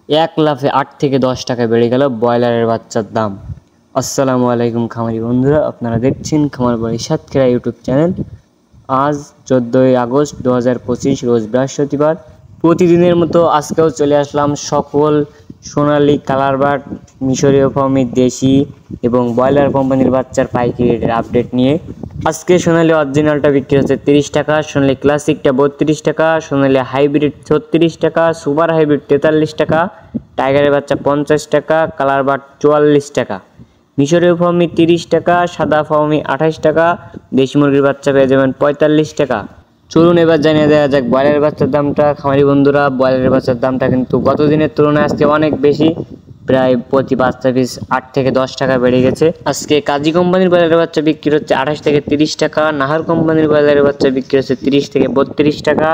এক লাফে ৮ থেকে ১০ টাকা বেড়ে গেল ব্রয়লারের বাচ্চার দাম। আসসালামু আলাইকুম খামারি বন্ধুরা, আপনারা দেখছেন খামার বাড়ি সাতক্ষীরা ইউটিউব চ্যানেল। আজ 14ই আগস্ট 2025 রোজ বৃহস্পতিবার। প্রতিদিনের মতো আজকেও চলে আসলাম সকল সোনালী কালারবার্ড, মিশরীয় ফার্মের দেশি এবং ব্রয়লার কোম্পানির বাচ্চার পাইকারি রেটের আপডেট নিয়ে। আজকে সোনালী অরিজিনালটা বিক্রি হচ্ছে 30 টাকা, সোনালী ক্লাসিকটা 32 টাকা, সোনালী হাইব্রিড 36 টাকা, সুপার হাইব্রিড 43 টাকা, টাইগারের বাচ্চা 50 টাকা, কালারবার্ড 44 টাকা, মিশরীয় ফার্মি 30 টাকা, সাদা ফার্মি 28 টাকা, দেশি মুরগির বাচ্চা পেয়ে যাবেন 45 টাকা। চলুন এবার জানিয়ে দেওয়া যাক ব্রয়লারের বাচ্চার দামটা। খামারি বন্ধুরা, ব্রয়লারের বাচ্চার দামটা কিন্তু গত দিনের তুলনায় আজকে অনেক বেশি, প্রায় প্রতি বাচ্চা পিস 8 থেকে 10 টাকা বেড়ে গেছে। আজকে কাজী কোম্পানির ব্রয়লারের বাচ্চা বিক্রি হচ্ছে 28 থেকে 30 টাকা, নাহার কোম্পানির ব্রয়লারের বাচ্চা বিক্রি হচ্ছে 30 থেকে 32 টাকা,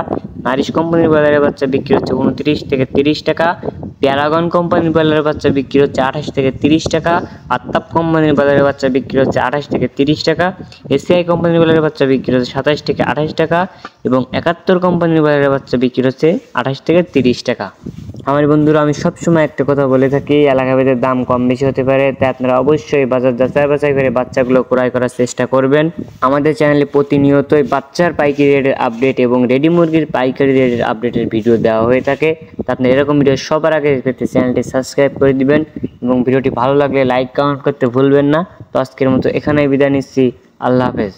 নারিশ কোম্পানির ব্রয়লারের বাচ্চা বিক্রি হচ্ছে 29 থেকে 30 টাকা, প্যারাগন কোম্পানির ব্রয়লারের বাচ্চা বিক্রি হচ্ছে 28 থেকে 30 টাকা, আত্তাপ কোম্পানির ব্রয়লারের বাচ্চা বিক্রি হচ্ছে 28 থেকে 30 টাকা, এসিআই কোম্পানির ব্রয়লারের বাচ্চা বিক্রি হচ্ছে 27 থেকে 28 টাকা এবং 71 কোম্পানির ব্রয়লারের বাচ্চা বিক্রি হচ্ছে 28 থেকে 30 টাকা। আমার বন্ধুরা, আমি সবসময় একটা কথা বলে থাকি, এলাকাভেদে দাম কম বেশি হতে পারে, তাই আপনারা অবশ্যই বাজার যাচাই বাছাই করে বাচ্চাগুলো ক্রয় করার চেষ্টা করবেন। আমাদের চ্যানেলে প্রতিনিয়তই বাচ্চার পাইকারি রেটের আপডেট এবং রেডি মুরগির পাইকারি রেটের আপডেটের ভিডিও দেওয়া হয়ে থাকে। তা আপনি এরকম ভিডিও সবার আগে পেতে চ্যানেলটি সাবস্ক্রাইব করে দিবেন এবং ভিডিওটি ভালো লাগলে লাইক কমেন্ট করতে ভুলবেন না। তো আজকের মতো এখানেই বিদায় নিচ্ছি। আল্লাহ হাফেজ।